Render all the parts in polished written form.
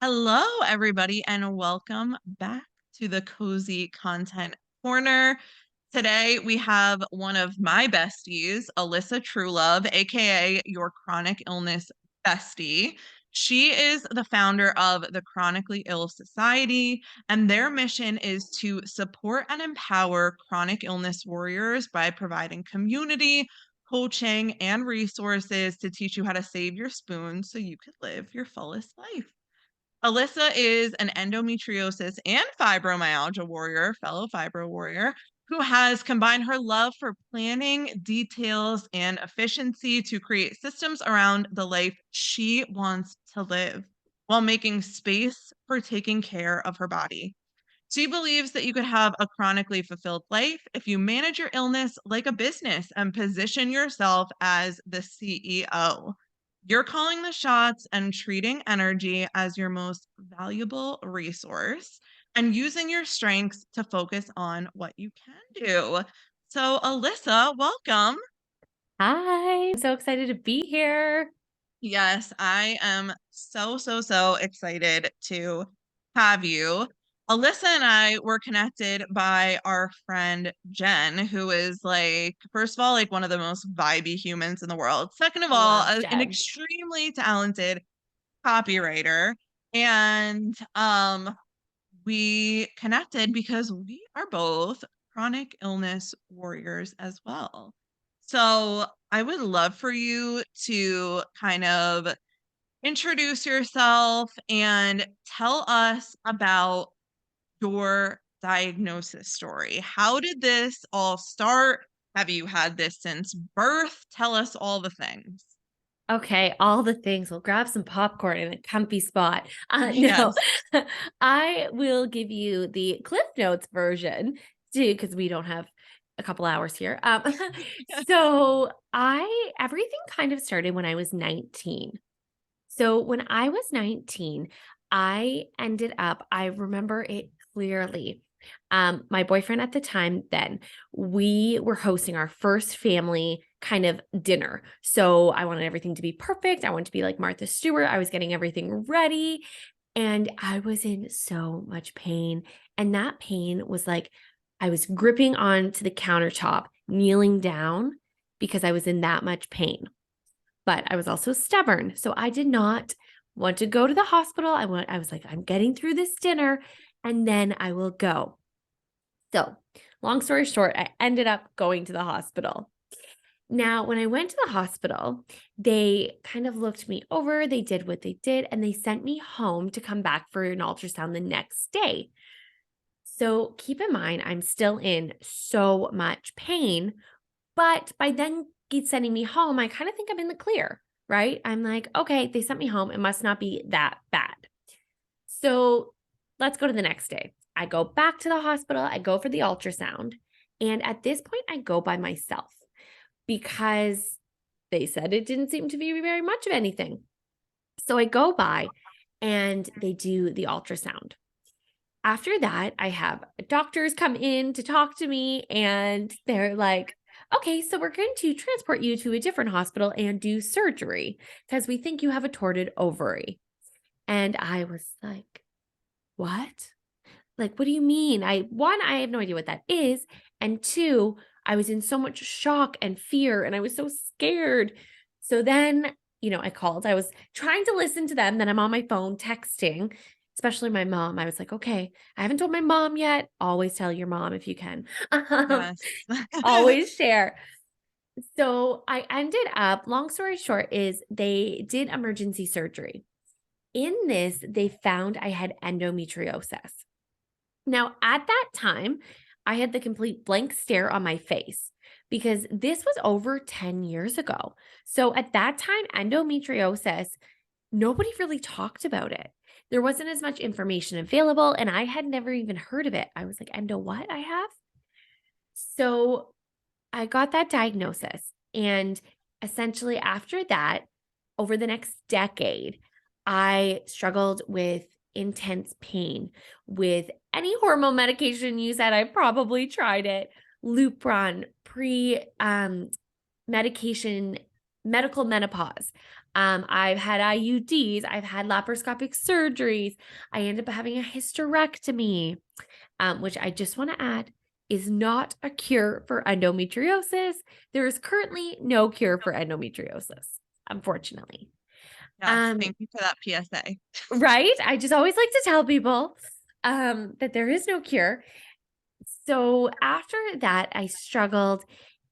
Hello, everybody, and welcome back to the Cozy Content Corner. Today, we have one of my besties, Alyssa Truelove, aka your chronic illness bestie. She is the founder of the Chronically Ill Society, and their mission is to support and empower chronic illness warriors by providing community, coaching, and resources to teach you how to save your spoon so you could live your fullest life. Alyssa is an endometriosis and fibromyalgia warrior, fellow fibro warrior, who has combined her love for planning, details, and efficiency to create systems around the life she wants to live while making space for taking care of her body. She believes that you could have a chronically fulfilled life if you manage your illness like a business and position yourself as the CEO. You're calling the shots and treating energy as your most valuable resource and using your strengths to focus on what you can do. So, Alyssa, welcome. Hi, I'm so excited to be here. Yes, I am so excited to have you. Alyssa and I were connected by our friend Jen, who is like, first of all, like one of the most vibey humans in the world. Second of all, Love an Jen. extremely talented copywriter. And we connected because we are both chronic illness warriors as well. So I would love for you to kind of introduce yourself and tell us about your diagnosis story. How did this all start? Have you had this since birth? Tell us all the things. Okay, all the things. We'll grab some popcorn in a comfy spot. No, Yes. I will give you the Cliff Notes version too, because we don't have a couple hours here. So everything kind of started when I was 19. So when I was 19, I remember it clearly. My boyfriend at the time, then we were hosting our first family kind of dinner. So I wanted everything to be perfect. I wanted to be like Martha Stewart. I was getting everything ready and I was in so much pain. And that pain was like, I was gripping onto the countertop, kneeling down because I was in that much pain. But I was also stubborn. So I did not want to go to the hospital. I was like, I'm getting through this dinner and then I will go. So, long story short, I ended up going to the hospital. Now, when I went to the hospital, they kind of looked me over, they did what they did, and they sent me home to come back for an ultrasound the next day. So, keep in mind, I'm still in so much pain, but by then sending me home, I kind of think I'm in the clear, right? I'm like, okay, they sent me home. It must not be that bad. So let's go to the next day. I go back to the hospital. I go for the ultrasound. And at this point, I go by myself because they said it didn't seem to be very much of anything. So I go by and they do the ultrasound. After that, I have doctors come in to talk to me and they're like, okay, so we're going to transport you to a different hospital and do surgery because we think you have a torted ovary. And I was like, what? Like, what do you mean? I have no idea what that is. And two, I was in so much shock and fear and I was so scared. So then, I called. I was trying to listen to them. Then I'm on my phone texting, especially my mom. I was like, okay, I haven't told my mom yet. Always tell your mom if you can. Yes. Always share. So I ended up, long story short, is they did emergency surgery. In this, they found I had endometriosis. Now, at that time, I had the complete blank stare on my face because this was over 10 years ago. So at that time, endometriosis, nobody really talked about it. There wasn't as much information available, and I had never even heard of it. I was like, endo what I have? So I got that diagnosis. And essentially, after that, over the next decade, I struggled with intense pain with any hormone medication you said. I probably tried it. Lupron, pre medication, medical menopause. I've had IUDs, I've had laparoscopic surgeries. I ended up having a hysterectomy, which I just want to add is not a cure for endometriosis. There is currently no cure for endometriosis, unfortunately. Yes, Um, thank you for that PSA. right? I just always like to tell people that there is no cure. So after that, I struggled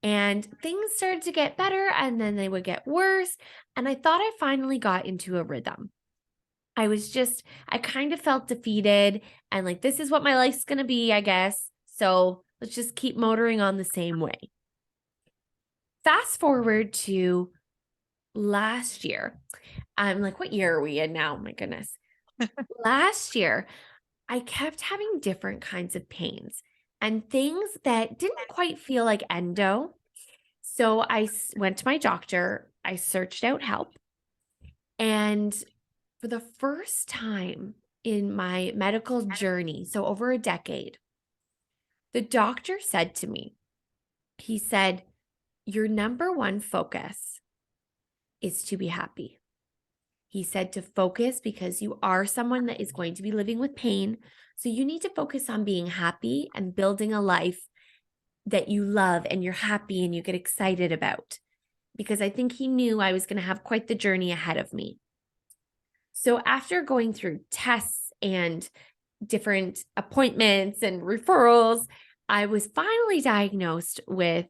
and things started to get better and then they would get worse. And I thought I finally got into a rhythm. I kind of felt defeated and like, this is what my life's going to be, I guess. So let's just keep motoring on the same way. Fast forward to last year. I'm like, what year are we in now? My goodness. Last year, I kept having different kinds of pains and things that didn't quite feel like endo. So went to my doctor, I searched out help, and for the first time in my medical journey, so over a decade, the doctor said to me, he said, your number one focus is to be happy. He said to focus because you are someone that is going to be living with pain. So you need to focus on being happy and building a life that you love and you're happy and you get excited about. Because I think he knew I was going to have quite the journey ahead of me. So after going through tests and different appointments and referrals, I was finally diagnosed with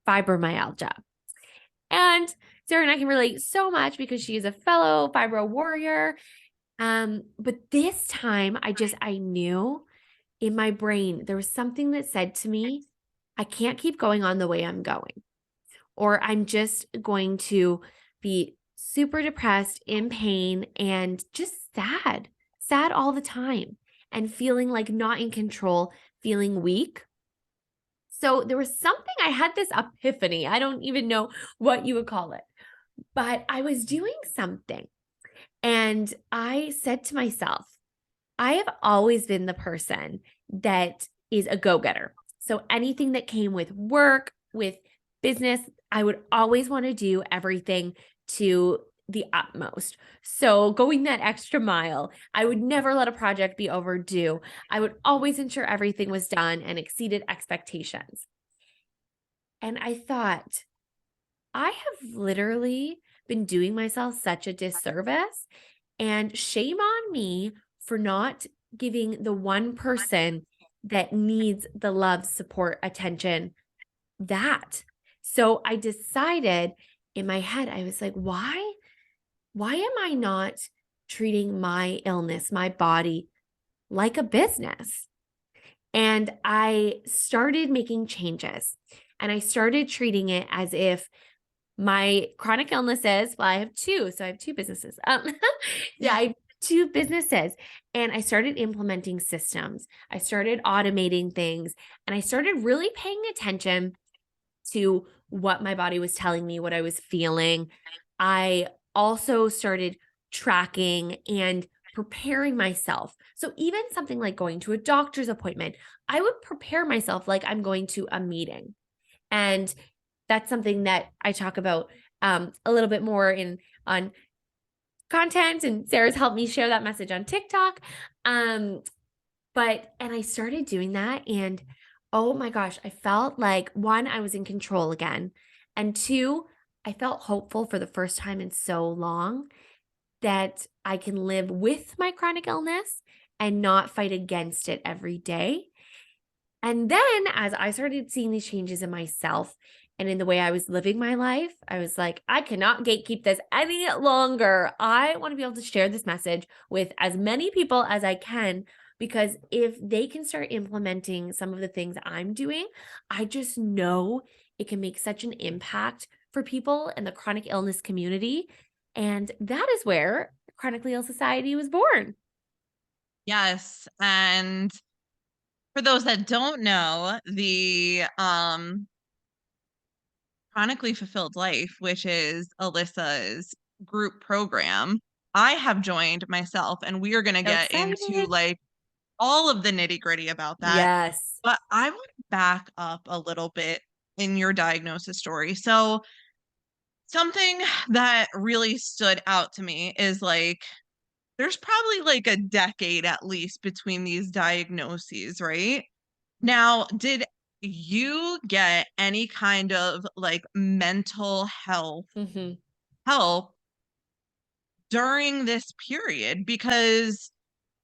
fibromyalgia. And Sarah and I can relate so much because she is a fellow fibro warrior. But this time I knew in my brain, there was something that said to me, I can't keep going on the way I'm going, or I'm just going to be super depressed, in pain, and just sad all the time, and feeling like not in control, feeling weak. So there was something, I had this epiphany. I don't even know what you would call it, but I was doing something. And I said to myself, I have always been the person that is a go-getter. So anything that came with work, with business, I would always want to do everything to the utmost. So going that extra mile, I would never let a project be overdue. I would always ensure everything was done and exceeded expectations. And I thought, I have literally been doing myself such a disservice, and shame on me for not giving the one person that needs the love, support, attention that. So I decided in my head, I was like, why am I not treating my illness, my body like a business? And I started making changes and I started treating it as if my chronic illnesses, well, I have two, so I have two businesses. Yeah, I have two businesses, and I started implementing systems. I started automating things, and I started really paying attention to what my body was telling me, what I was feeling. I also started tracking and preparing myself. So even something like going to a doctor's appointment, I would prepare myself like I'm going to a meeting. And that's something that I talk about a little bit more on content, and Sarah's helped me share that message on TikTok. And I started doing that, and oh my gosh, I felt like one, I was in control again, and two, I felt hopeful for the first time in so long that I can live with my chronic illness and not fight against it every day. And then as I started seeing these changes in myself and in the way I was living my life, I was like, I cannot gatekeep this any longer. I want to be able to share this message with as many people as I can, because if they can start implementing some of the things I'm doing, I just know it can make such an impact for people in the chronic illness community. And that is where Chronically Ill Society was born. Yes, and for those that don't know, the Chronically Fulfilled Life, which is Alyssa's group program, I have joined myself, and we are going to So get into excited. like all of the nitty-gritty about that. Yes. But I want to back up a little bit in your diagnosis story. So something that really stood out to me is like there's probably like a decade at least between these diagnoses, right? Now, did you get any kind of like mental health Mhm. help during this period? Because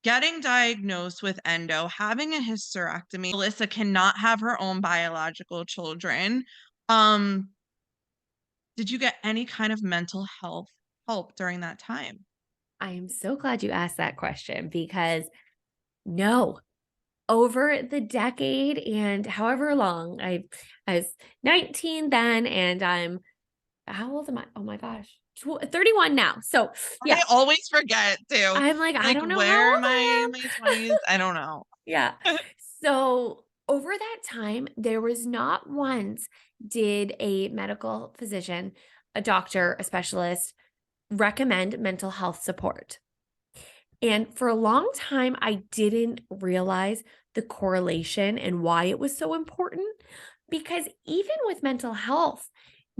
getting diagnosed with endo, having a hysterectomy, Alyssa cannot have her own biological children. Um, did you get any kind of mental health help during that time? I am so glad you asked that question because no, over the decade and however long I was 19 then and I'm how old am I? Oh my gosh. 31 now. So, yeah, I always forget too. I'm like I Like, don't know how where old am I I in am. my 20s? I don't know. Yeah. So, over that time, there was not once did a medical physician, a doctor, a specialist recommend mental health support. And for a long time, I didn't realize the correlation and why it was so important. Because even with mental health,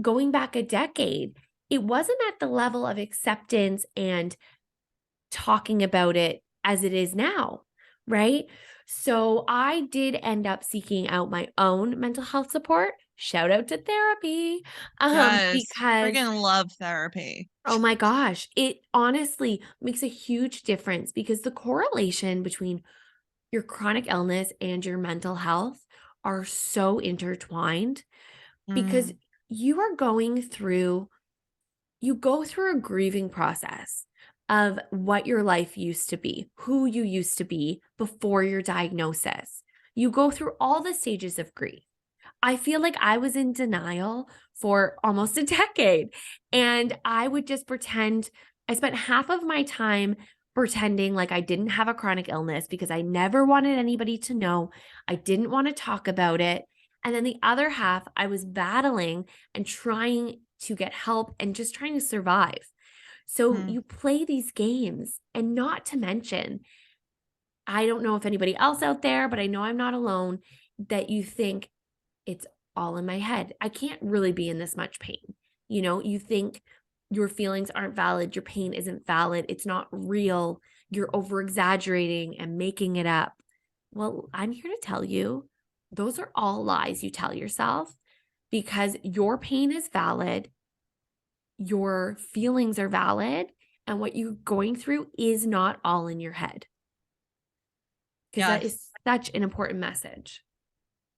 going back a decade, it wasn't at the level of acceptance and talking about it as it is now, right? So I did end up seeking out my own mental health support. Shout out to therapy. Yes, Because friggin' love therapy. oh my gosh, it honestly makes a huge difference because the correlation between your chronic illness and your mental health are so intertwined because Mm, you are going through you go through a grieving process of what your life used to be, who you used to be before your diagnosis. You go through all the stages of grief. I feel like I was in denial for almost a decade. And I would just pretend I spent half of my time pretending like I didn't have a chronic illness because I never wanted anybody to know. I didn't want to talk about it. And then the other half, I was battling and trying to get help and just trying to survive. So mm. you play these games, and not to mention, I don't know if anybody else out there, but I know I'm not alone that you think it's all in my head. I can't really be in this much pain. You think your feelings aren't valid, your pain isn't valid, it's not real, you're over exaggerating and making it up. Well, I'm here to tell you those are all lies you tell yourself because your pain is valid, your feelings are valid, and what you're going through is not all in your head. Because that Yes. is such an important message.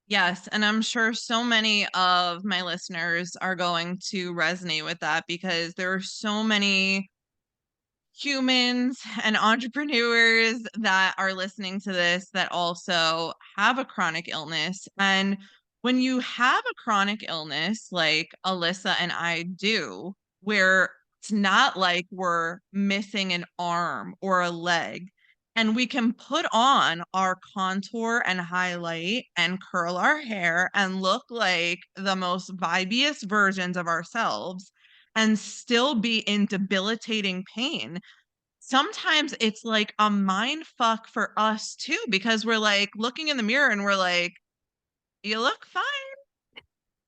Yes, and I'm sure so many of my listeners are going to resonate with that because there are so many humans and entrepreneurs that are listening to this that also have a chronic illness. And when you have a chronic illness like Alyssa and I do, where it's not like we're missing an arm or a leg, and we can put on our contour and highlight and curl our hair and look like the most vibiest versions of ourselves and still be in debilitating pain. Sometimes it's like a mind fuck for us too, because we're like looking in the mirror and we're like, you look fine.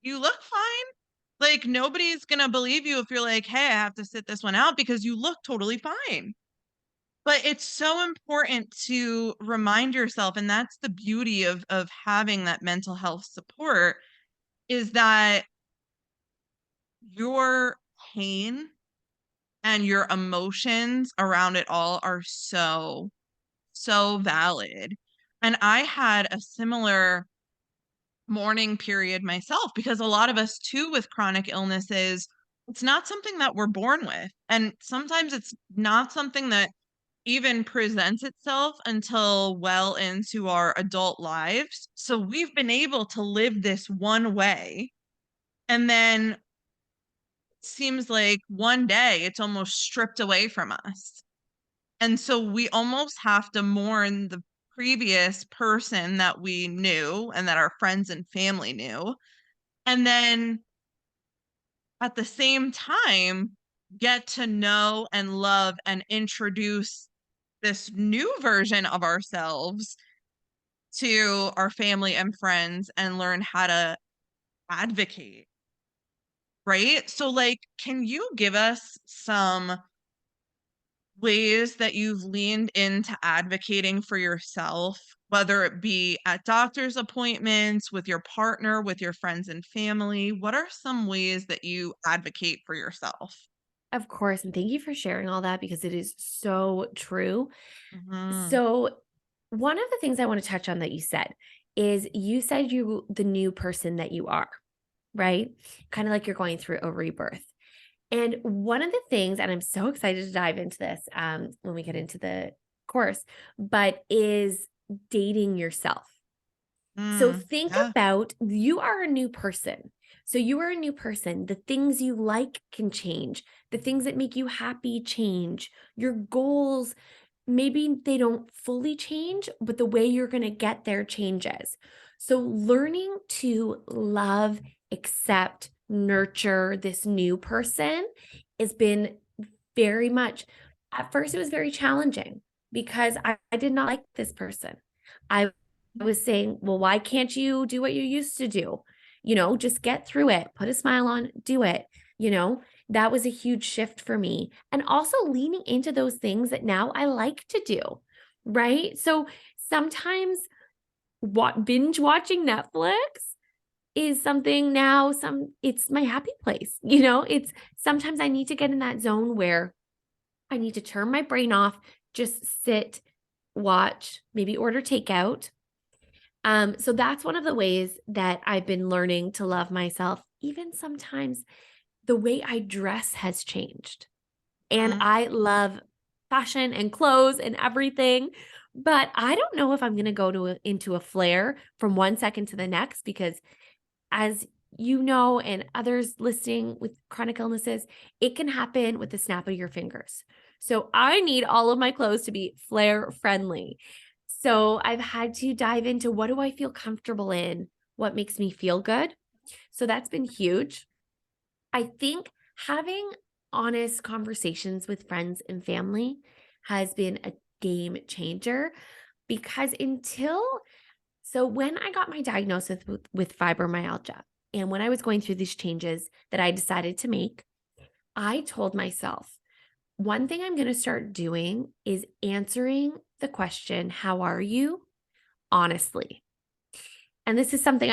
You look fine. Like nobody's gonna believe you if you're like, hey, I have to sit this one out because you look totally fine. But it's so important to remind yourself, and that's the beauty of having that mental health support, is that your pain and your emotions around it all are so valid. And I had a similar mourning period myself because a lot of us too with chronic illnesses, it's not something that we're born with. And sometimes it's not something that even presents itself until well into our adult lives. So we've been able to live this one way. And then it seems like one day it's almost stripped away from us. And so we almost have to mourn the previous person that we knew and that our friends and family knew. And then at the same time, get to know and love and introduce this new version of ourselves to our family and friends and learn how to advocate right? So, like, can you give us some ways that you've leaned into advocating for yourself, whether it be at doctor's appointments, with your partner, with your friends and family? What are some ways that you advocate for yourself? Of course, and thank you for sharing all that because it is so true. Mhm. So, one of the things I want to touch on that you said you the new person that you are, right? Kind of like you're going through a rebirth. And one of the things, and I'm so excited to dive into this when we get into the course, but is dating yourself. So think Yeah. about you are a new person. So you are a new person. The things you like can change. The things that make you happy change. Your goals, maybe they don't fully change, but the way you're going to get there changes. So learning to love, accept, nurture this new person has been very much, at first, it was very challenging because I did not like this person. I was saying, well, why can't you do what you used to do? Just get through it, put a smile on, do it. You know, that was a huge shift for me. And also leaning into those things that now I like to do. Right. So sometimes what binge watching Netflix is something now, it's my happy place. It's sometimes I need to get in that zone where I need to turn my brain off, just sit, watch, maybe order takeout. So that's one of the ways that I've been learning to love myself. Even sometimes the way I dress has changed. And Mhm. I love fashion and clothes and everything, but I don't know if I'm going to go into a flare from one second to the next because as you know, and others listening with chronic illnesses, it can happen with the snap of your fingers. So I need all of my clothes to be flare friendly. So I've had to dive into what do I feel comfortable in? What makes me feel good? So that's been huge. I think having honest conversations with friends and family has been a game changer because when I got my diagnosis with fibromyalgia, and when I was going through these changes that I decided to make, I told myself, one thing I'm going to start doing is answering the question, how are you? Honestly. And this is something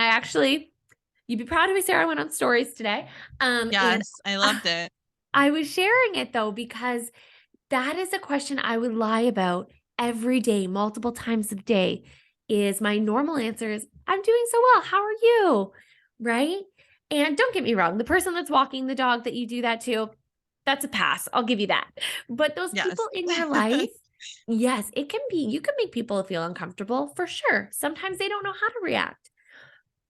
you'd be proud of me, Sarah. I went on stories today. And Yes, I loved it. I was sharing it though, because that is a question I would lie about every day, multiple times a day. Is my normal answer is, I'm doing so well. How are you? Right. And don't get me wrong, the person that's walking the dog that you do that to, that's a pass. I'll give you that. But those people Yes. in your life, yes, you can make people feel uncomfortable for sure. Sometimes they don't know how to react.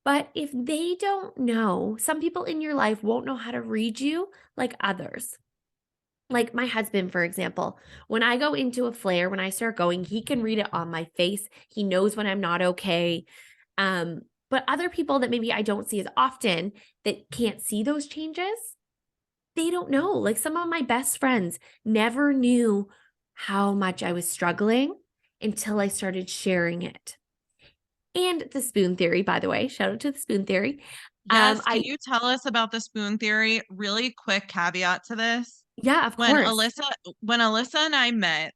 But if they don't know, some people in your life won't know how to read you like others. Like my husband, for example, when I go into a flare, when I start going, he can read it on my face. He knows when I'm not okay. But other people that maybe I don't see as often that can't see those changes, they don't know. Like some of my best friends never knew how much I was struggling until I started sharing it. And the spoon theory, by the way, shout out to the spoon theory. Yes, can I you tell us about the spoon theory? Really quick caveat to this. Yeah, of When course. Alyssa when Alyssa and I met,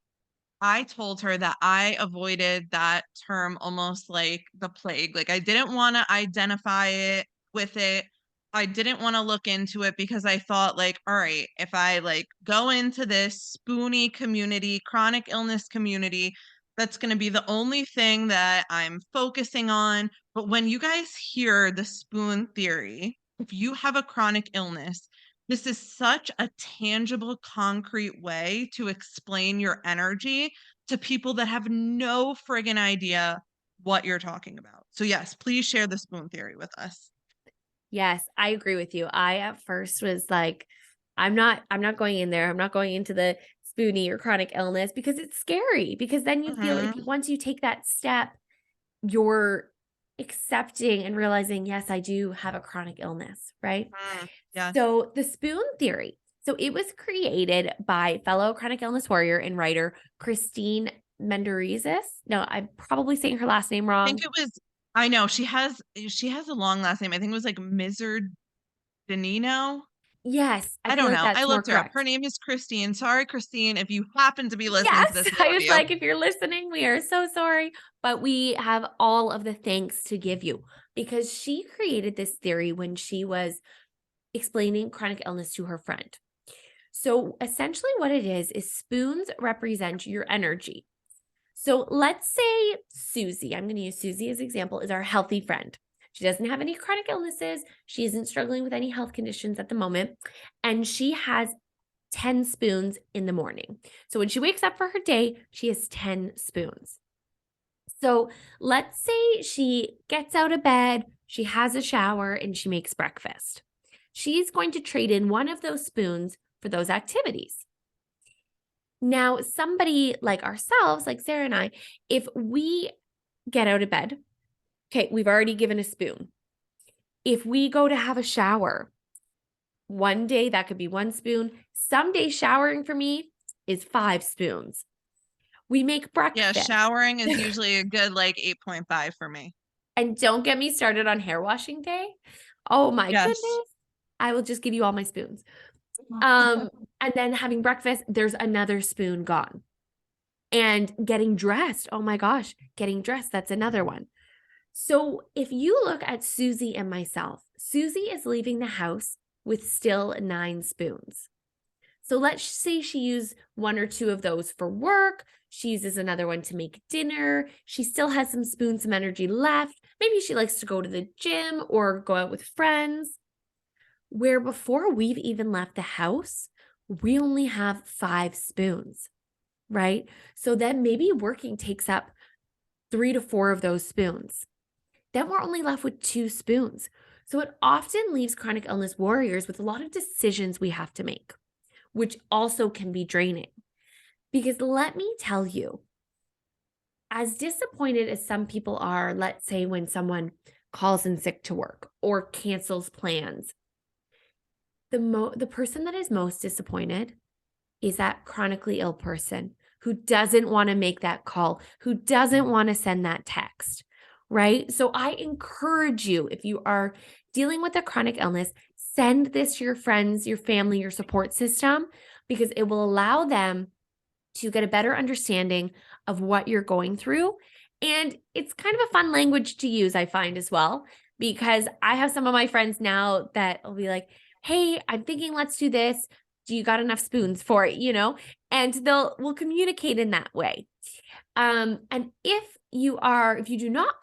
I told her that I avoided that term almost like the plague. Like, I didn't wanna identify it with it. I didn't wanna look into it because I thought, like, "All right, if I, like, go into this spoony community, chronic illness community, that's gonna be the only thing that I'm focusing on." But when you guys hear the spoon theory, if you have a chronic illness, this is such a tangible, concrete way to explain your energy to people that have no friggin' idea what you're talking about. So yes, please share the spoon theory with us. Yes, I agree with you. I at first was like, I'm not going in there. I'm not going into the spoonie or chronic illness because it's scary. Because then you feel if Mhm. once you take that step, you're accepting and realizing, yes, I do have a chronic illness, right? Yes. So the spoon theory. So it was created by fellow chronic illness warrior and writer Christine Menderizes. No, I'm probably saying her last name I think wrong. it was I know she has a long last name. I think it was like Miser Danino. Yes, I I feel don't like know. I that's more looked her up. Her correct. name is Christine. Sorry, Christine, if you happen to be listening to Yes, this, I love was you. like, if you're listening, we are so sorry, but we have all of the thanks to give you because she created this theory when she was explaining chronic illness to her friend. So essentially, what it is spoons represent your energy. So let's say Susie, I'm going to use Susie as example, is our healthy friend. She doesn't have any chronic illnesses. She isn't struggling with any health conditions at the moment. And she has 10 spoons in the morning. So when she wakes up for her day, she has 10 spoons. So let's say she gets out of bed, she has a shower, and she makes breakfast. She's going to trade in one of those spoons for those activities. Now, somebody like ourselves, like Sarah and I, if we get out of bed, okay, we've already given a spoon. If we go to have a shower, one day that could be one spoon. Some days showering for me is 5 spoons. We make Yeah, breakfast. showering is usually a good like 8.5 for me. And don't get me started on hair washing day. Oh my Yes. goodness. I will just give you all my spoons. Um, and then having breakfast, there's another spoon gone. And getting dressed, oh my gosh, getting dressed, that's another one. So if you look at Susie and myself, Susie is leaving the house with still 9 spoons. So let's say she used one or two of those for work. She uses another one to make dinner. She still has some spoons, some energy left. Maybe she likes to go to the gym or go out with friends. Where before we've even left the house, we only have 5 spoons, right? So then maybe working takes up 3 to 4 of those spoons. Then we're only left with 2 spoons. So it often leaves chronic illness warriors with a lot of decisions we have to make, which also can be draining. Because let me tell you, as disappointed as some people are, let's say when someone calls in sick to work or cancels plans, the person that is most disappointed is that chronically ill person who doesn't want to make that call, who doesn't want to send that text, right? So I encourage you, if you are dealing with a chronic illness, send this to your friends, your family, your support system, because it will allow them to get a better understanding of what you're going through. And it's kind of a fun language to use, I find as well, because I have some of my friends now that will be like, hey, I'm thinking let's do this. Do you got enough spoons for it? And we'll communicate in that way. And if you do not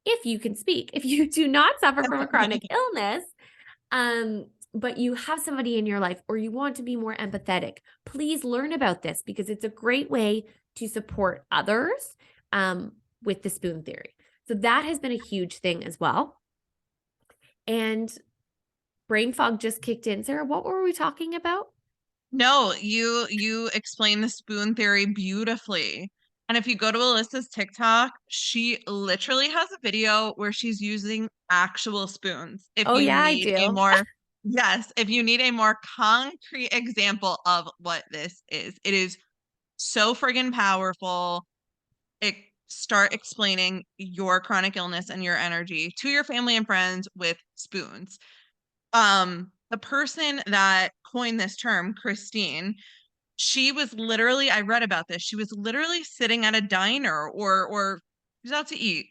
if you can speak, if you do not suffer from a chronic illness, but you have somebody in your life or you want to be more empathetic, please learn about this because it's a great way to support others with the spoon theory. So that has been a huge thing as well. And brain fog just kicked in. Sarah, what were we talking about? No, you explain the spoon theory beautifully. And if you go to Alyssa's TikTok, she literally has a video where she's using actual spoons. If Oh, you yeah, I need a do. more, yes, if you need a more concrete example of what this is, it is so friggin' powerful. It start explaining your chronic illness and your energy to your family and friends with spoons. The person that coined this term, Christine, she was literally, I read about this. She was literally sitting at a diner or she was out to eat.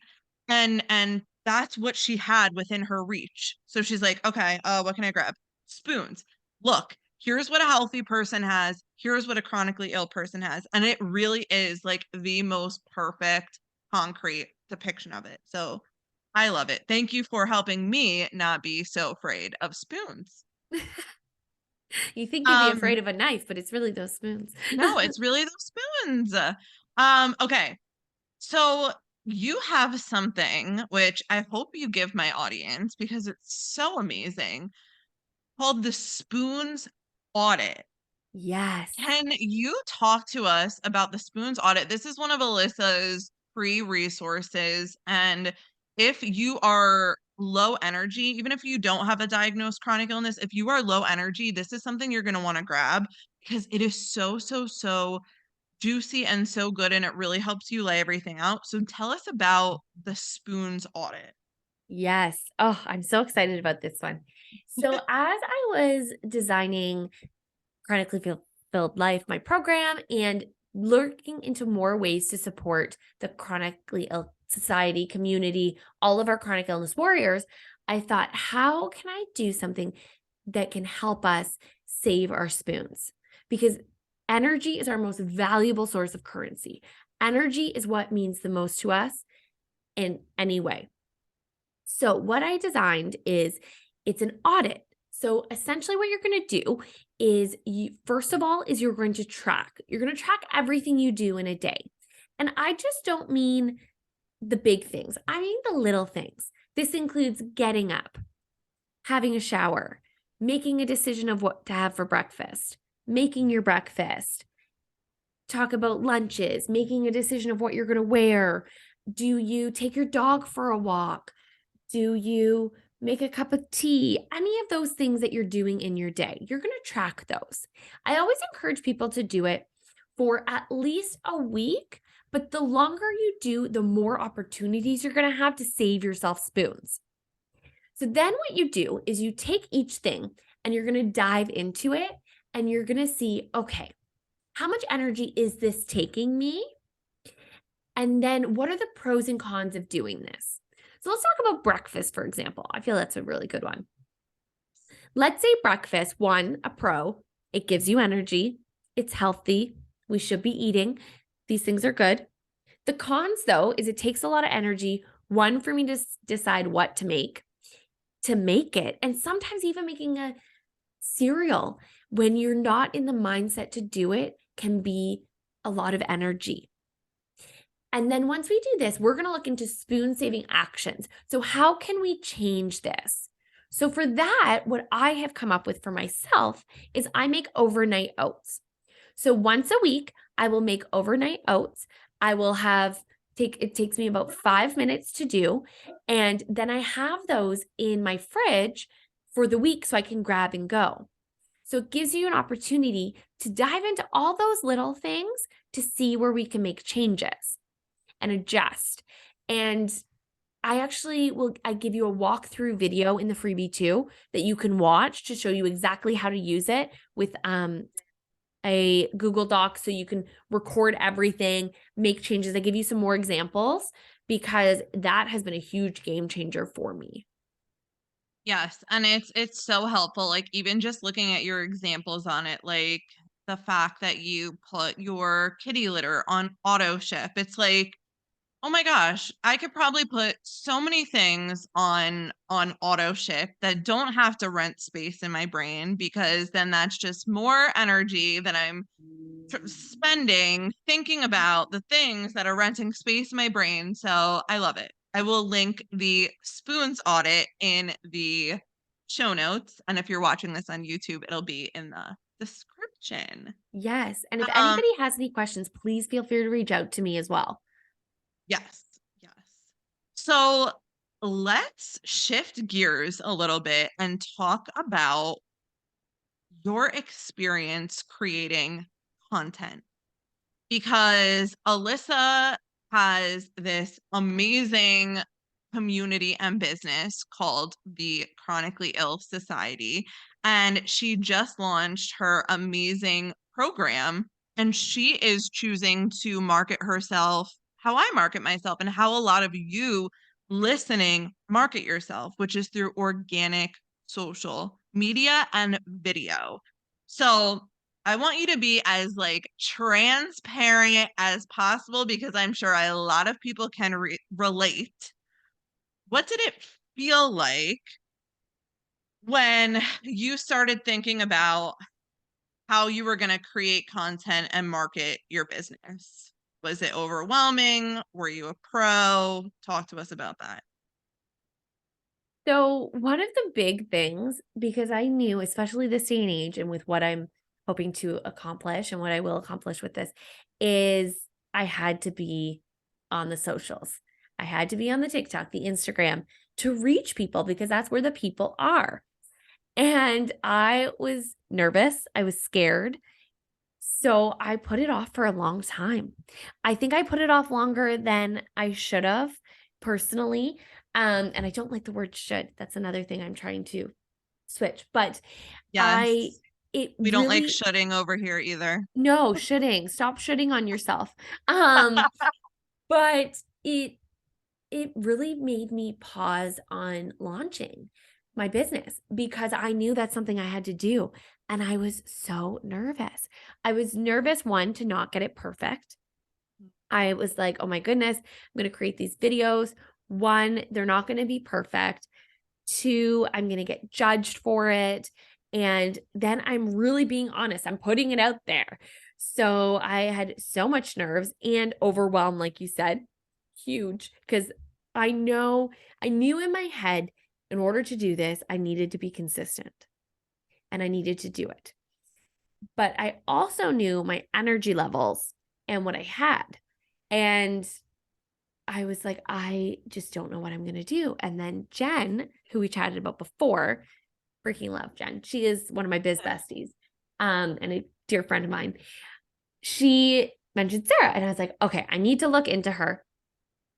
And that's what she had within her reach. So she's like, okay, what can I grab? Spoons. Look, here's what a healthy person has. Here's what a chronically ill person has. And it really is like the most perfect concrete depiction of it. So I love it. Thank you for helping me not be so afraid of spoons. You think you'd be Um, afraid of a knife, but it's really those spoons. no, it's really those spoons. Okay. So you have something which I hope you give my audience because it's so amazing called the Spoons Audit. Yes. Can you talk to us about the Spoons Audit? This is one of Alyssa's free resources. And if you are low energy, even if you don't have a diagnosed chronic illness, if you are low energy, this is something you're going to want to grab because it is so, so, so juicy and so good. And it really helps you lay everything out. So tell us about the Spoons Audit. Yes. Oh, I'm so excited about this one. So as I was designing Chronically Filled Life, my program, and looking into more ways to support the chronically ill society community, all of our chronic illness warriors, I thought, how can I do something that can help us save our spoons? Because energy is our most valuable source of currency. Energy is what means the most to us in any way. So what I designed is it's an audit. So essentially what you're going to do is you first of all is you're going to track. You're going to track everything you do in a day. And I just don't mean the big things. I mean the little things. This includes getting up, having a shower, making a decision of what to have for breakfast, making your breakfast, talk about lunches, making a decision of what you're going to wear. Do you take your dog for a walk? Do you make a cup of tea? Any of those things that you're doing in your day, you're going to track those. I always encourage people to do it for at least a week, but the longer you do, the more opportunities you're going to have to save yourself spoons. So then what you do is you take each thing and you're going to dive into it and you're going to see, okay, how much energy is this taking me? And then what are the pros and cons of doing this? So let's talk about breakfast, for example. I feel that's a really good one. Let's say breakfast, one, a pro, it gives you energy. It's healthy. We should be eating. These things are good. The cons, though, is it takes a lot of energy, one, for me to decide what to make it, and sometimes even making a cereal when you're not in the mindset to do it can be a lot of energy. And then once we do this, we're going to look into spoon saving actions. So how can we change this? So for that, what I have come up with for myself is I make overnight oats. So once a week, I will make overnight oats. I will it takes me about 5 minutes to do. And then I have those in my fridge for the week so I can grab and go. So it gives you an opportunity to dive into all those little things to see where we can make changes and adjust. And I give you a walkthrough video in the freebie too that you can watch to show you exactly how to use it with a Google Doc so you can record everything, make changes. I give you some more examples because that has been a huge game changer for me. Yes, and it's so helpful, like, even just looking at your examples on it, like, the fact that you put your kitty litter on auto ship. It's like, oh my gosh, I could probably put so many things on auto ship that don't have to rent space in my brain, because then that's just more energy that I'm spending thinking about the things that are renting space in my brain. So I love it. I will link the spoons audit in the show notes. And if you're watching this on YouTube, it'll be in the description. Yes. And if Um, anybody has any questions, please feel free to reach out to me as well. yes, yes. So let's shift gears a little bit and talk about your experience creating content, because Alyssa has this amazing community and business called the Chronically Ill Society. And she just launched her amazing program. And she is choosing to market herself how I market myself and how a lot of you listening market yourself, which is through organic social media and video. So I want you to be as like transparent as possible, because I'm sure a lot of people can relate. What did it feel like when you started thinking about how you were going to create content and market your business? Was it overwhelming? Were you a pro? Talk to us about that. So, one of the big things, because I knew, especially this day and age, and with what I'm hoping to accomplish and what I will accomplish with this, is I had to be on the socials. I had to be on the TikTok, the Instagram to reach people because that's where the people are. And I was nervous. I was scared. So I put it off for a long time. I think I put it off longer than I should have personally. And I don't like the word should. That's another thing I'm trying to switch. But I, Yes. it We don't like really, shutting over here either. no, shoulding, stop shitting on yourself. Um, but it really made me pause on launching my business because I knew that's something I had to do. And I was so nervous. I was nervous, one, to not get it perfect. I was like, oh my goodness, I'm going to create these videos. One, they're not going to be perfect. Two, I'm going to get judged for it. And then I'm really being honest, I'm putting it out there. So I had so much nerves and overwhelm, like you said, huge, because I knew in my head, in order to do this, I needed to be consistent and I needed to do it. But I also knew my energy levels and what I had. And I was like, I just don't know what I'm going to do. And then Jen, who we chatted about before, freaking love Jen. She is one of my biz besties, and a dear friend of mine. She mentioned Sarah, and I was like, okay, I need to look into her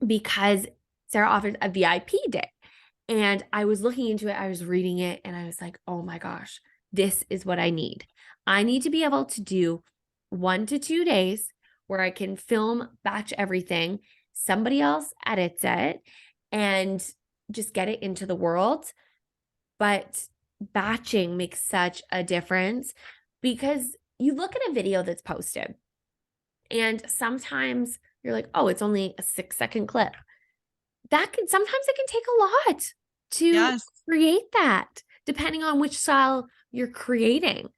because Sarah offers a VIP day. And I was looking into it, I was reading it, and I was like, oh my gosh, this is what I need. I need to be able to do 1 to 2 days where I can film, batch everything, somebody else edits it, and just get it into the world. But batching makes such a difference because you look at a video that's posted, and sometimes you're like, oh, it's only a 6-second clip. That can sometimes it can take a lot to Yes. create that, depending on which style you're creating.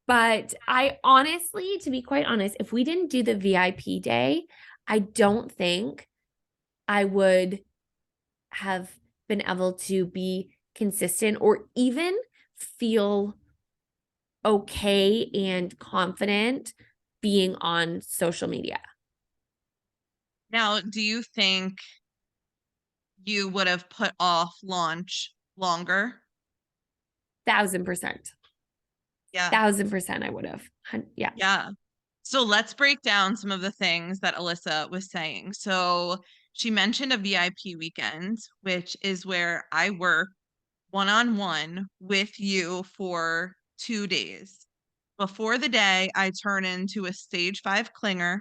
But I honestly, to be quite honest, if we didn't do the VIP day, I don't think I would have been able to be consistent or even feel okay and confident being on social media. Now, do you think you would have put off launch longer? 1000%. Yeah. 1000% I would have. Yeah. Yeah. So let's break down some of the things that Alyssa was saying. So she mentioned a VIP weekend, which is where I work one on one with you for 2 days. Before the day, I turn into a stage 5 clinger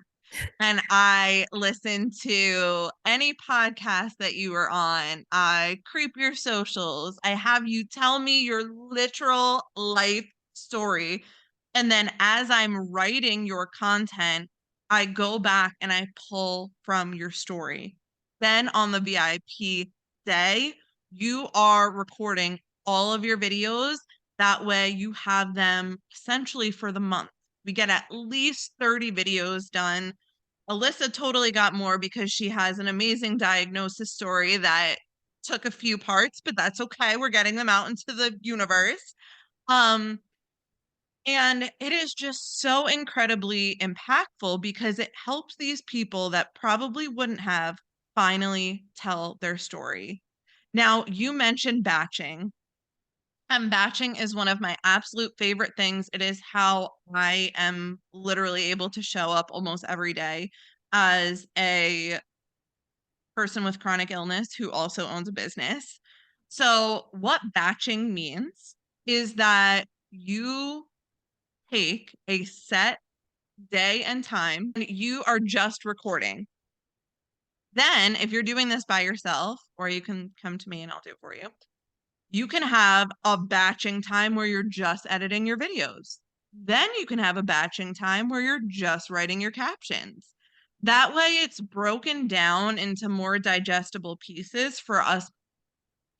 and I listen to any podcast that you are on. I creep your socials. I have you tell me your literal life story. And then as I'm writing your content, I go back and I pull from your story. Then on the VIP day, you are recording all of your videos. That way you have them essentially for the month. We get at least 30 videos done. Alyssa totally got more because she has an amazing diagnosis story that took a few parts, but that's okay. We're getting them out into the universe. Um, and it is just so incredibly impactful because it helps these people that probably wouldn't have finally tell their story. Now, you mentioned batching. And batching is one of my absolute favorite things. It is how I am literally able to show up almost every day as a person with chronic illness who also owns a business. So, what batching means is that you take a set day and time and you are just recording. Then, if you're doing this by yourself, or you can come to me and I'll do it for you, you can have a batching time where you're just editing your videos. Then you can have a batching time where you're just writing your captions. That way, it's broken down into more digestible pieces for us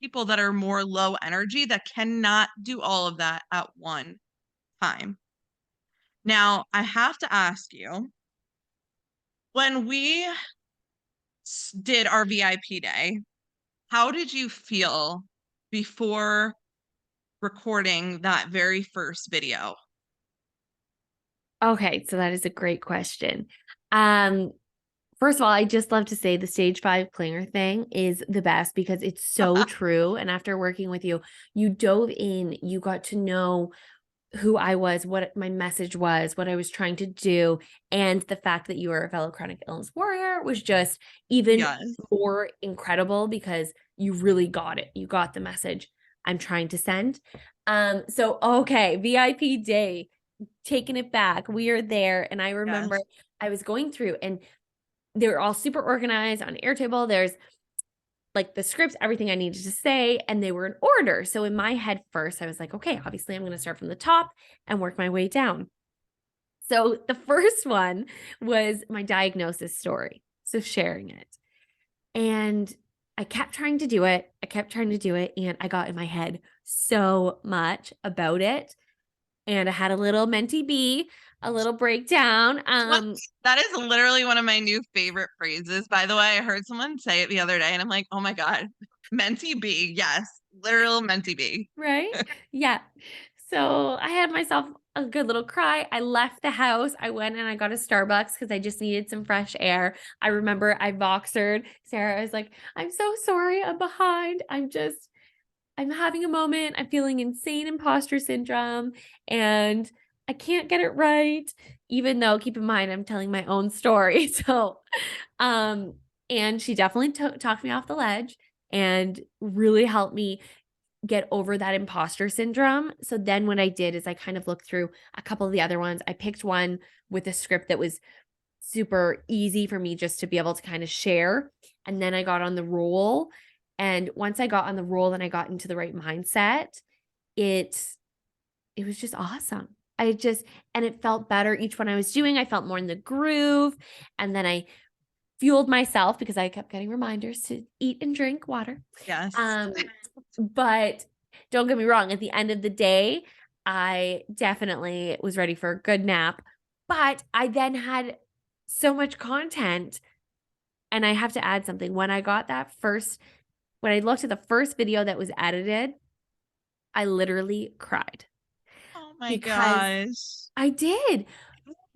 people that are more low energy that cannot do all of that at one time. Now, I have to ask you, when we did our VIP day, how did you feel before recording that very first video? Okay, so that is a great question. Um, First of all, I just love to say the stage 5 clinger thing is the best because it's so true. And after working with you, you dove in, you got to know who I was, what my message was, what I was trying to do. And the fact that you are a fellow chronic illness warrior was just even Yes. more incredible because you really got it. You got the message. I'm trying to send. So okay, VIP day, taking it back. We are there. And I remember Yes. I was going through and they were all super organized on Airtable. There's like the scripts, everything I needed to say, and they were in order. So in my head first, I was like, okay, obviously I'm going to start from the top and work my way down. So the first one was my diagnosis story. So sharing it. And I kept trying to do it. I kept trying to do it. And I got in my head so much about it. And I had a little mentee B, a little breakdown. What? That is literally one of my new favorite phrases, by the way. I heard someone say it the other day, and I'm like, oh my God, mentee B. Yes, literal mentee B. Right? Yeah. So I had myself a good little cry. I left the house. I went and I got a Starbucks because I just needed some fresh air. I remember I Voxered Sarah. I was like, I'm so sorry. I'm behind. I'm having a moment. I'm feeling insane imposter syndrome and I can't get it right. Even though, keep in mind, I'm telling my own story. So, um, and she definitely talked me off the ledge and really helped me get over that imposter syndrome. So then what I did is I kind of looked through a couple of the other ones. I picked one with a script that was super easy for me just to be able to kind of share. And then I got on the roll. And once I got on the roll and I got into the right mindset, it it was just awesome. And it felt better each one I was doing. I felt more in the groove. And then I fueled myself because I kept getting reminders to eat and drink water. Yes. Um, but don't get me wrong, at the end of the day, I definitely was ready for a good nap. But I then had so much content. And I have to add something. When I looked at the first video that was edited, I literally cried Oh my because gosh. I did.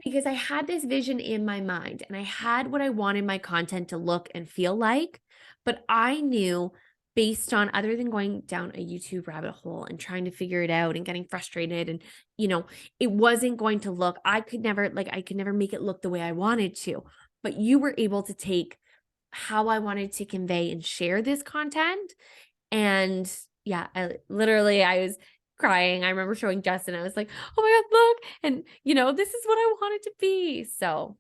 Because I had this vision in my mind and I had what I wanted my content to look and feel like. But I knew based on other than going down a YouTube rabbit hole and trying to figure it out and getting frustrated and, it wasn't going to look, I could never make it look the way I wanted to. But you were able to take how I wanted to convey and share this content. And yeah, I was crying. I remember showing Justin, I was like, oh my God, look. And, this is what I want it to be. So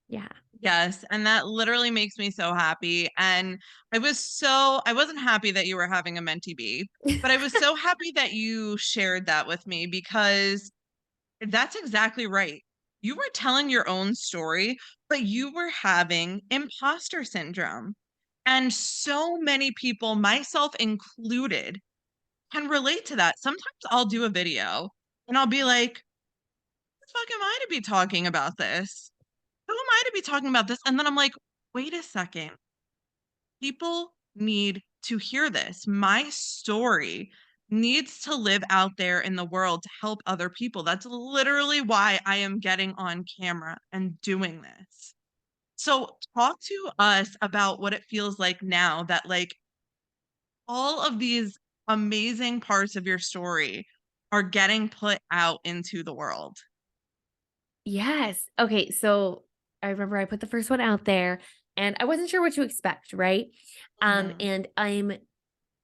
yeah. Yes, and that literally makes me so happy. And I wasn't happy that you were having a mentee B, but I was so happy that you shared that with me because that's exactly right. You were telling your own story, but you were having imposter syndrome. And so many people, myself included, can relate to that. Sometimes I'll do a video and I'll be like, "What the fuck am I to be talking about this? Who am I to be talking about this?" And then I'm like, "Wait a second. People need to hear this. My story needs to live out there in the world to help other people. That's literally why I am getting on camera and doing this." So, talk to us about what it feels like now that, like, all of these amazing parts of your story are getting put out into the world. Yes. Okay. So I remember I put the first one out there and I wasn't sure what to expect. Right. Mhm. And I'm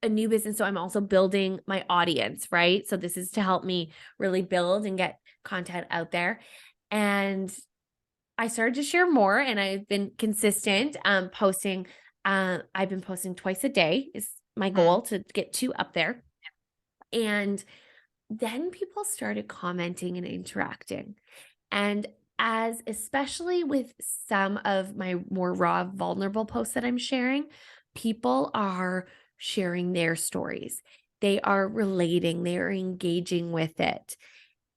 a new business. So I'm also building my audience. Right. So this is to help me really build and get content out there. And I started to share more and I've been consistent posting. I've been posting twice a day is my Mhm. goal to get two up there. And then people started commenting and interacting. And as especially with some of my more raw, vulnerable posts that I'm sharing, people are sharing their stories. They are relating, they are engaging with it.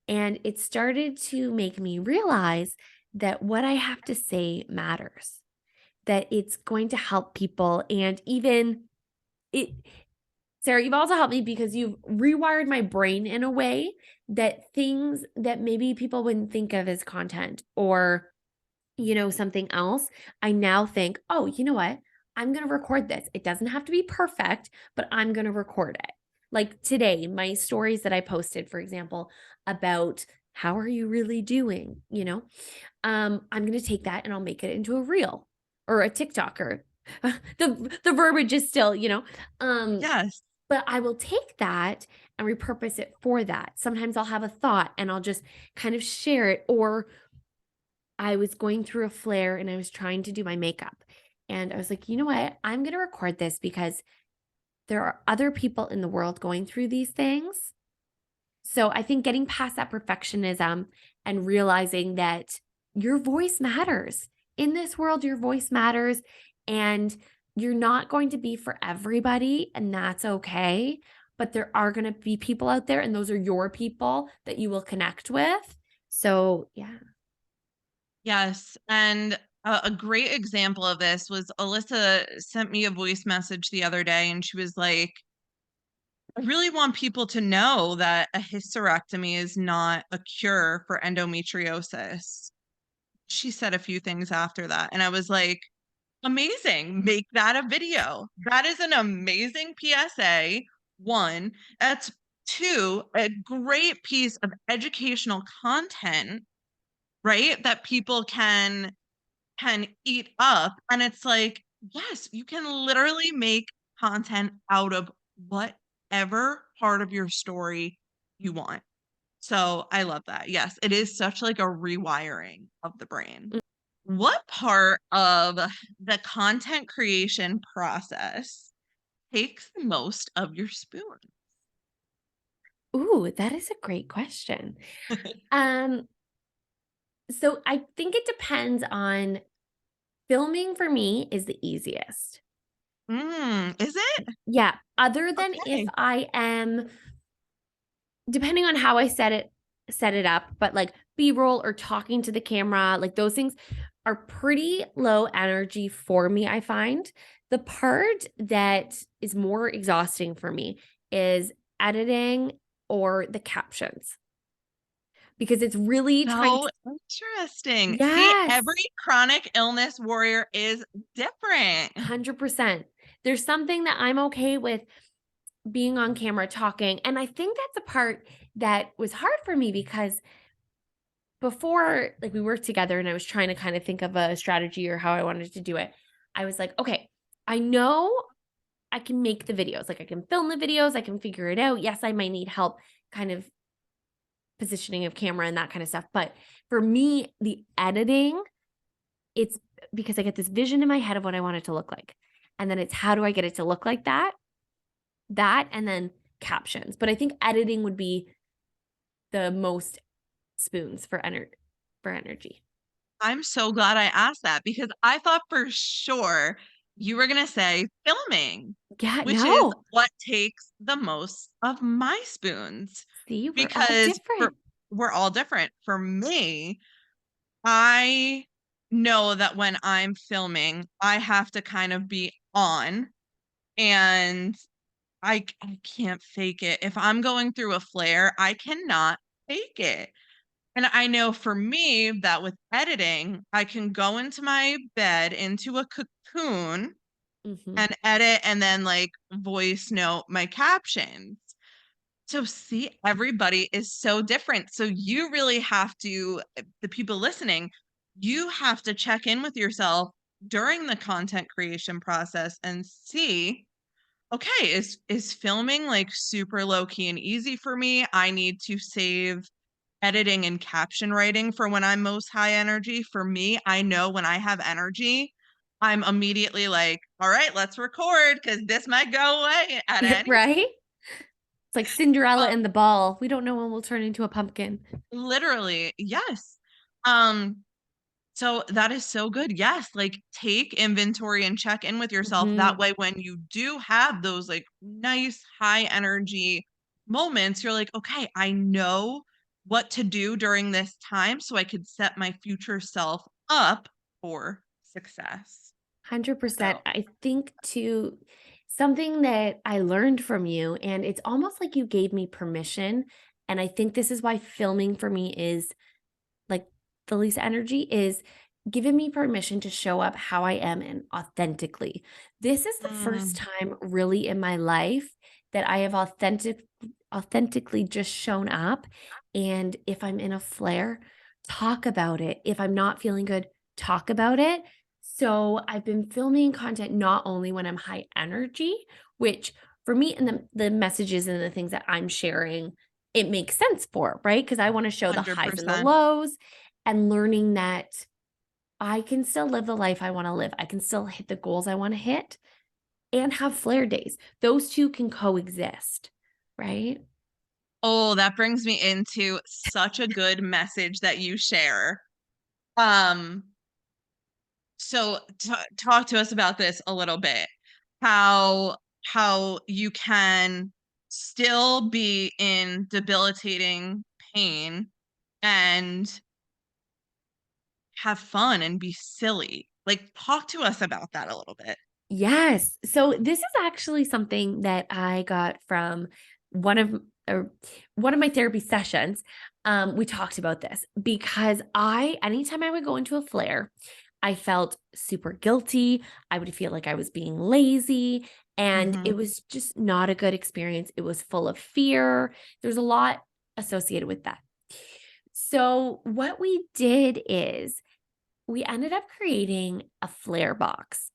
And it started to make me realize that what I have to say matters, that it's going to help people. And even it, Sarah, you've also helped me because you've rewired my brain in a way that things that maybe people wouldn't think of as content or, something else, I now think, oh, you know what? I'm going to record this. It doesn't have to be perfect, but I'm going to record it. Like today, my stories that I posted, for example, about how are you really doing, I'm going to take that and I'll make it into a reel or a TikTok or the verbiage is still, um Yes. But I will take that and repurpose it for that. Sometimes I'll have a thought and I'll just kind of share it. Or I was going through a flare and I was trying to do my makeup. And I was like, you know what? I'm going to record this because there are other people in the world going through these things. So I think getting past that perfectionism and realizing that your voice matters. In this world, your voice matters, and you're not going to be for everybody, and that's okay. But there are going to be people out there, and those are your people that you will connect with. So, yeah. Yes, and a great example of this was Alyssa sent me a voice message the other day, and she was like, "I really want people to know that a hysterectomy is not a cure for endometriosis." She said a few things after that, and I was like, "Amazing, make that a video. That is an amazing PSA, 1. That's 2, a great piece of educational content, right, that people can eat up, and it's like, yes, you can literally make content out of whatever part of your story you want. So, I love that. Yes, it is such like a rewiring of the brain. What part of the content creation process takes the most of your spoon? Ooh, that is a great question. Um, so I think it depends on filming for me is the easiest. Is it? Yeah, other than if Okay. I am depending on how I set it up, but like B-roll or talking to the camera, like those things are pretty low energy for me, I find. The part that is more exhausting for me is editing or the captions because it's really trying So to interesting. See, Yes. every chronic illness warrior is different. 100%. There's something that I'm okay with being on camera talking, and I think that's a part that was hard for me because before, like, we worked together and I was trying to kind of think of a strategy or how I wanted to do it, I was like, "Okay, I know I can make the videos, like, I can film the videos, I can figure it out. Yes, I might need help kind of positioning of camera and that kind of stuff, but for me, the editing, it's because I get this vision in my head of what I want it to look like, and then it's how do I get it to look like that, and then captions. But I think editing would be the most spoons for energy. I'm so glad I asked that because I thought for sure you were gonna say filming, Yeah, which is no. what takes the most of my spoons See, we're all because different. we're all different. For me, I know that when I'm filming, I have to kind of be on, and I can't fake it. If I'm going through a flare, I cannot fake it. And I know for me that with editing, I can go into my bed, into a cocoon, Mhm. and edit and then like voice note my captions. So, see, everybody is so different. So, you really have to, the people listening, you have to check in with yourself during the content creation process and see, okay, is filming like super low key and easy for me? I need to save editing and caption writing for when I'm most high energy. For me, I know when I have energy, I'm immediately like, all right, let's record because this might go away at any Right? It's like Cinderella uh, and the ball. We don't know when we'll turn into a pumpkin. literally, yes. Um, so that is so good. Yes, like take inventory and check in with yourself. That Mhm. way, when you do have those like nice high energy moments, you're like, okay, I know what to do during this time so I could set my future self up for success. So, 100%. I think too, something that I learned from you, and it's almost like you gave me permission. And I think this is why filming for me is like the least energy is giving me permission to show up how I am and authentically. This is the first mm, time really in my life that I have authentically just shown up. And if I'm in a flare, talk about it. If I'm not feeling good, talk about it. So I've been filming content not only when I'm high energy, which for me and the messages and the things that I'm sharing, it makes sense for, right? Because I want to show the highs and the 100%. lows and learning that I can still live the life I want to live. I can still hit the goals I want to hit and have flare days. Those two can coexist, right? Oh, that brings me into such a good message that you share. Um, so talk to us about this a little bit. How how you can still be in debilitating pain and have fun and be silly. Like, talk to us about that a little bit. Yes. So this is actually something that I got from one of or one of my therapy sessions. We talked about this because anytime I would go into a flare, I felt super guilty. I would feel like I was being lazy, and Hmm. it was just not a good experience. It was full of fear. There's a lot associated with that. So what we did is we ended up creating a flare box.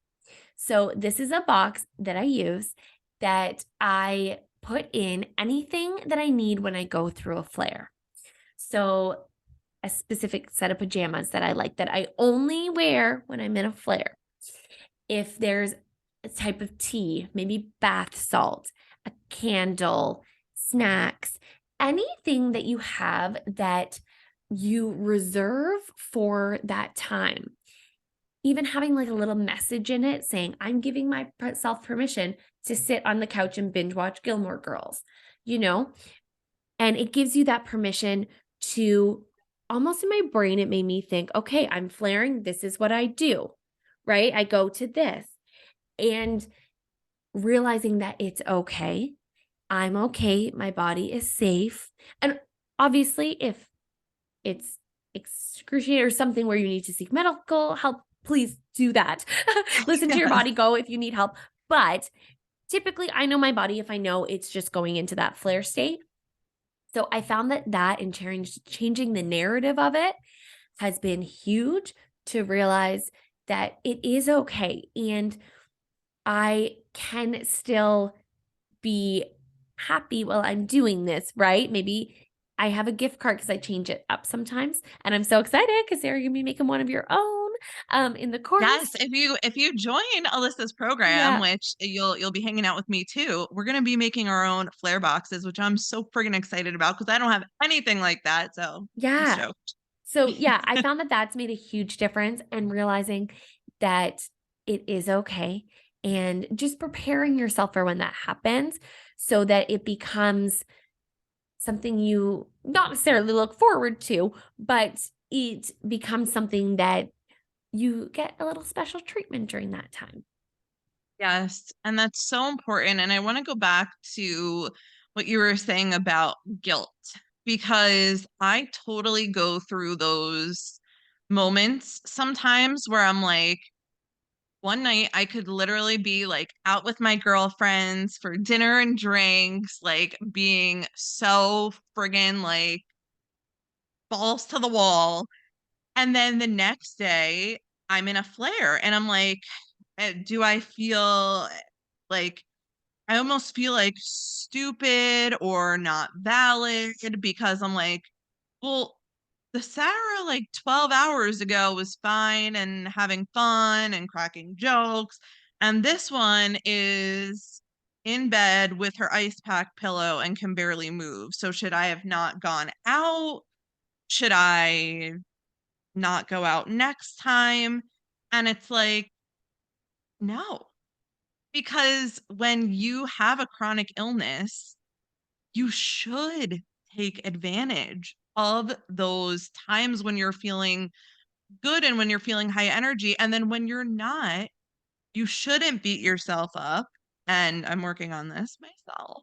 So this is a box that I use that I put in anything that I need when I go through a flare. So a specific set of pajamas that I like that I only wear when I'm in a flare. If there's a type of tea, maybe bath salt, a candle, snacks, anything that you have that you reserve for that time, even having like a little message in it saying, I'm giving myself permission to sit on the couch and binge watch Gilmore Girls, you know? And it gives you that permission to almost in my brain, it made me think, okay, I'm flaring. This is what I do, right? I go to this and realizing that it's okay. I'm okay. My body is safe. And obviously, if it's excruciating or something where you need to seek medical help, please do that. Listen to your Yes. body, go if you need help. But typically, I know my body if I know it's just going into that flare state. So I found that and changing the narrative of it has been huge to realize that it is okay. And I can still be happy while I'm doing this, right? Maybe I have a gift card because I change it up sometimes. And I'm so excited because Sarah, you're gonna be making one of your own in the Yes, course. if you join Alyssa's program, Yeah. which you'll be hanging out with me too, we're gonna be making our own flare boxes, which I'm so friggin' excited about because I don't have anything like that. So I'm Yeah. stoked. So yeah, I found that that's made a huge difference and realizing that it is okay and just preparing yourself for when that happens so that it becomes something you not necessarily look forward to, but it becomes something that you get a little special treatment during that time. Yes, and that's so important. And I want to go back to what you were saying about guilt because I totally go through those moments sometimes where I'm like, one night I could literally be like out with my girlfriends for dinner and drinks, like being so friggin' like balls to the wall. And then the next day I'm in a flare and I'm like, do I feel like I almost feel like stupid or not valid because I'm like, well, the Sarah like 12 hours ago was fine and having fun and cracking jokes. And this one is in bed with her ice pack pillow and can barely move. So should I have not gone out? Should I not go out next time? And it's like, no, because when you have a chronic illness, you should take advantage of those times when you're feeling good and when you're feeling high energy. And then when you're not, you shouldn't beat yourself up. And I'm working on this myself.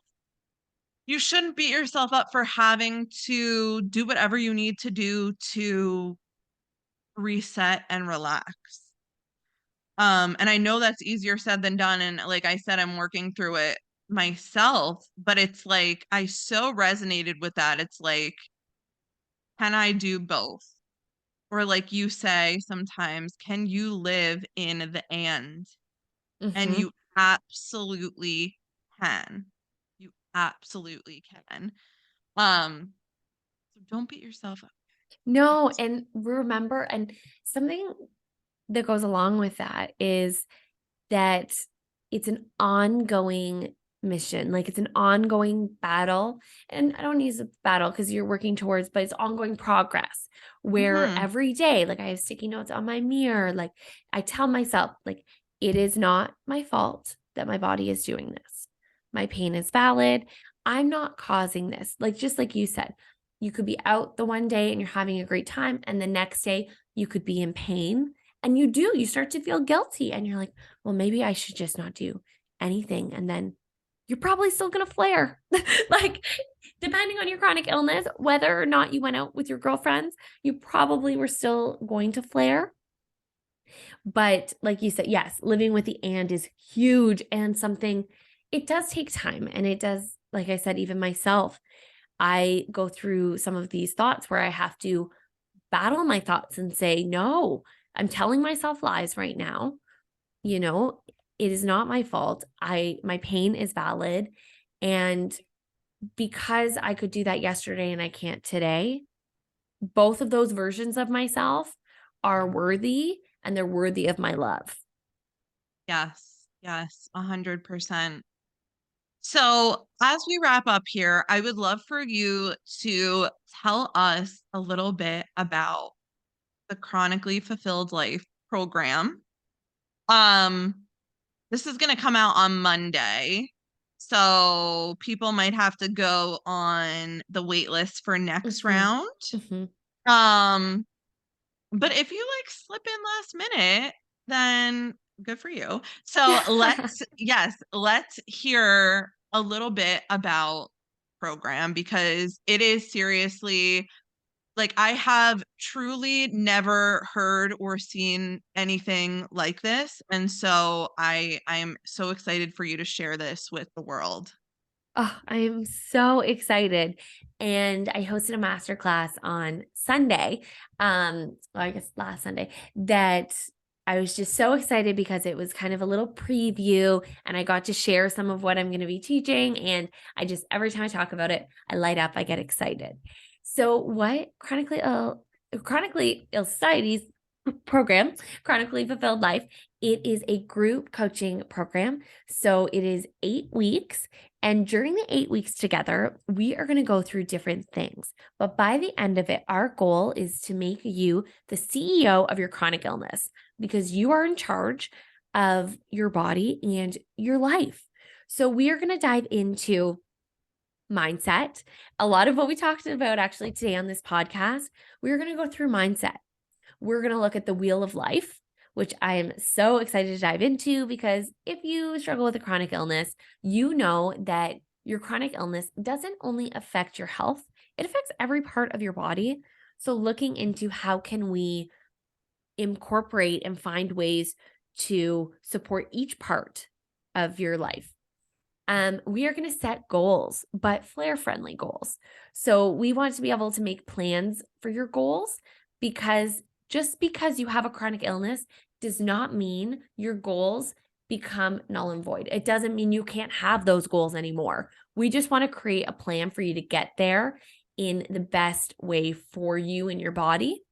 You shouldn't beat yourself up for having to do whatever you need to do to reset and relax. And I know that's easier said than done. And like I said, I'm working through it myself, but it's like I so resonated with that. It's like, can I do both? Or like you say sometimes, can you live in the and? And Mhm. you absolutely can. You absolutely can. Um, so don't beat yourself up. No, and remember, and something that goes along with that is that it's an ongoing mission, like it's an ongoing battle. And I don't use a battle because you're working towards, but it's ongoing progress where Mhm. every day, like I have sticky notes on my mirror, like I tell myself, like, it is not my fault that my body is doing this. My pain is valid. I'm not causing this. Like, just like you said, you could be out the one day and you're having a great time, and the next day you could be in pain. And you start to feel guilty, and you're like, well, maybe I should just not do anything. And then you're probably still going to flare. Like, depending on your chronic illness, whether or not you went out with your girlfriends, you probably were still going to flare. But like you said, yes, living with the and is huge and something, it does take time. And it does, like I said, even myself, I go through some of these thoughts where I have to battle my thoughts and say, no, I'm telling myself lies right now. You know, it is not my fault. My pain is valid. And because I could do that yesterday and I can't today, both of those versions of myself are worthy, and they're worthy of my love. Yes. Yes, 100%. So, as we wrap up here, I would love for you to tell us a little bit about the Chronically Fulfilled Life program. Um, this is going to come out on Monday. So, people might have to go on the wait list for next Mhm, round. mhm. Um, but if you like slip in last minute, then good for you. So let's hear a little bit about program because it is seriously like I have truly never heard or seen anything like this. And so I'm so excited for you to share this with the world. Oh, I am so excited. And I hosted a masterclass on Sunday, well, I guess last Sunday, that I was just so excited because it was kind of a little preview and I got to share some of what I'm going to be teaching. And I just, every time I talk about it, I light up, I get excited. So, what Chronically Ill Society's program, Chronically Fulfilled Life, it is a group coaching program. So, it is 8 weeks. And during the 8 weeks together, we are going to go through different things. But by the end of it, our goal is to make you the CEO of your chronic illness because you are in charge of your body and your life. So we are going to dive into mindset. A lot of what we talked about actually today on this podcast, we're going to go through mindset. We're going to look at the wheel of life, which I am so excited to dive into because if you struggle with a chronic illness, you know that your chronic illness doesn't only affect your health, it affects every part of your body. So looking into how can we incorporate and find ways to support each part of your life. We are going to set goals, but flare friendly goals. So we want to be able to make plans for your goals because just because you have a chronic illness does not mean your goals become null and void. It doesn't mean you can't have those goals anymore. We just want to create a plan for you to get there in the best way for you and your body.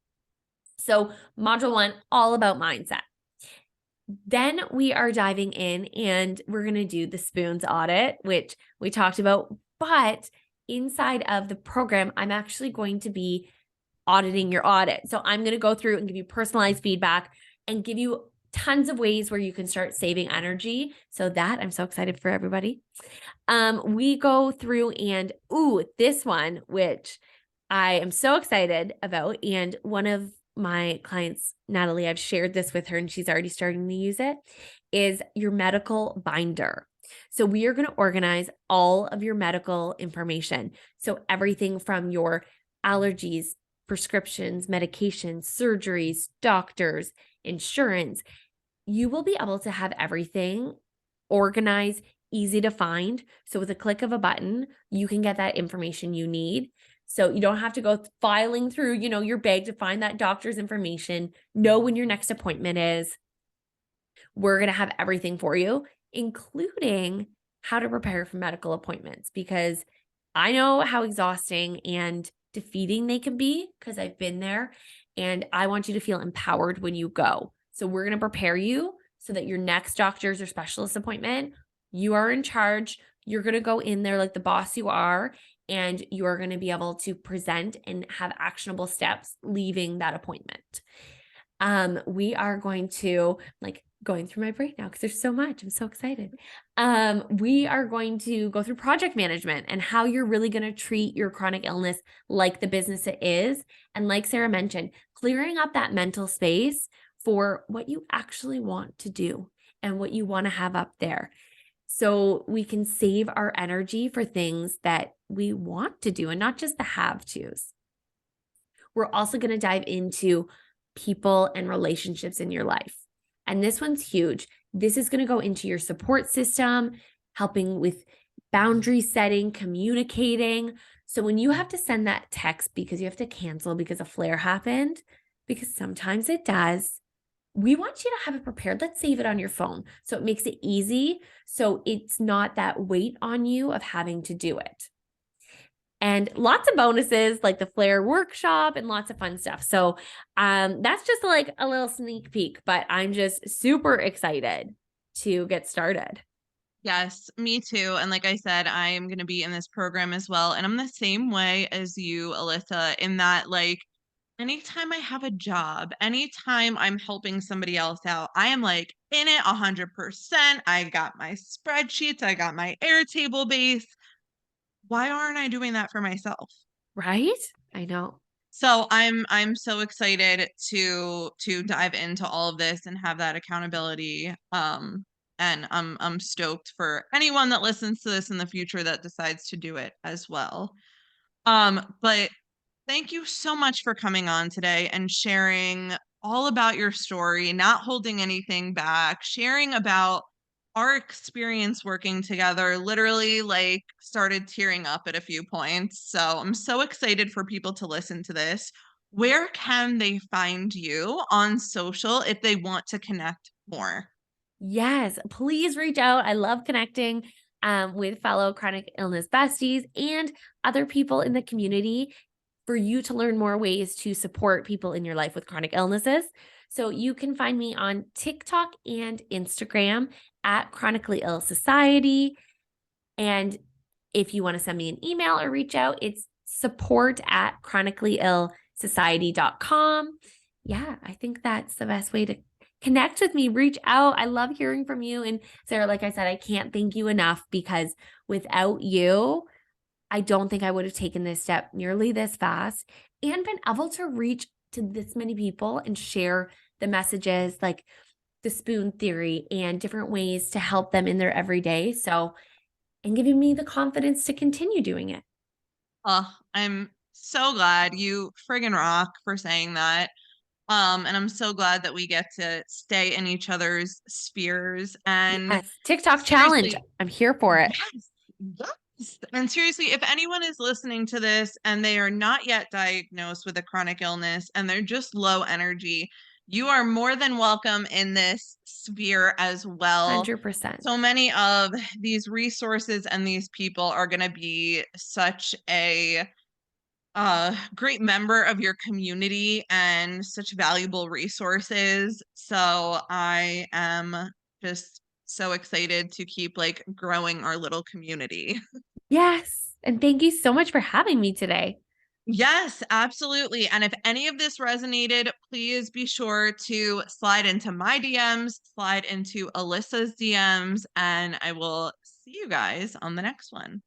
So, module 1, all about mindset. Then we are diving in and we're going to do the spoons audit, which we talked about. But inside of the program, I'm actually going to be auditing your audit. So I'm going to go through and give you personalized feedback and give you tons of ways where you can start saving energy. So that I'm so excited for everybody. We go through and, this one, which I am so excited about. And one of my clients, Natalie, I've shared this with her and she's already starting to use it, is your medical binder. So we are going to organize all of your medical information. So everything from your allergies, prescriptions, medications, surgeries, doctors, insurance, you will be able to have everything organized, easy to find. So with a click of a button, you can get that information you need. So you don't have to go filing through, your bag to find that doctor's information, know when your next appointment is. We're going to have everything for you, including how to prepare for medical appointments because I know how exhausting and defeating they can be because I've been there. And I want you to feel empowered when you go. So, we're going to prepare you so that your next doctor's or specialist appointment, you are in charge. You're going to go in there like the boss you are, and you are going to be able to present and have actionable steps leaving that appointment. We are going to like going through my brain now because there's so much. I'm so excited. We are going to go through project management and how you're really going to treat your chronic illness like the business it is. And like Sarah mentioned, clearing up that mental space for what you actually want to do and what you want to have up there. So we can save our energy for things that we want to do and not just the have tos. We're also going to dive into people and relationships in your life. And this one's huge. This is going to go into your support system, helping with boundary setting, communicating. So when you have to send that text because you have to cancel because a flare happened, because sometimes it does, we want you to have it prepared. Let's save it on your phone so it makes it easy. So it's not that weight on you of having to do it. And lots of bonuses like the Flare workshop and lots of fun stuff. So that's just like a little sneak peek, but I'm just super excited to get started. Yes, me too. And like I said, I am going to be in this program as well. And I'm the same way as you, Alyssa, in that like anytime I have a job, anytime I'm helping somebody else out, I am like in it 100%. I got my spreadsheets, I got my Airtable base. Why aren't I doing that for myself? Right? I know. So I'm so excited to dive into all of this and have that accountability. And I'm stoked for anyone that listens to this in the future that decides to do it as well. But thank you so much for coming on today and sharing all about your story, not holding anything back, sharing about our experience working together. Literally, like, started tearing up at a few points. So I'm so excited for people to listen to this. Where can they find you on social if they want to connect more? Yes, please reach out. I love connecting with fellow chronic illness besties and other people in the community for you to learn more ways to support people in your life with chronic illnesses. So you can find me on TikTok and Instagram at Chronically Ill Society. And if you want to send me an email or reach out, it's support@chronicallyillsociety.com. Yeah, I think that's the best way to connect with me. Reach out. I love hearing from you. And Sarah, like I said, I can't thank you enough because without you, I don't think I would have taken this step nearly this fast and been able to reach to this many people and share the messages like the spoon theory and different ways to help them in their everyday. So, and giving me the confidence to continue doing it. Oh, I'm so glad you friggin' rock for saying that. And I'm so glad that we get to stay in each other's spheres. And Yes. TikTok challenge. seriously, I'm here for it. yes, yes. And seriously, if anyone is listening to this and they are not yet diagnosed with a chronic illness and they're just low energy, you are more than welcome in this sphere as well. 100%. So many of these resources and these people are going to be such a great member of your community and such valuable resources. So I am just so excited to keep like growing our little community. Yes. And thank you so much for having me today. Yes, absolutely. And if any of this resonated, please be sure to slide into my DMs, slide into Alyssa's DMs, and I will see you guys on the next one.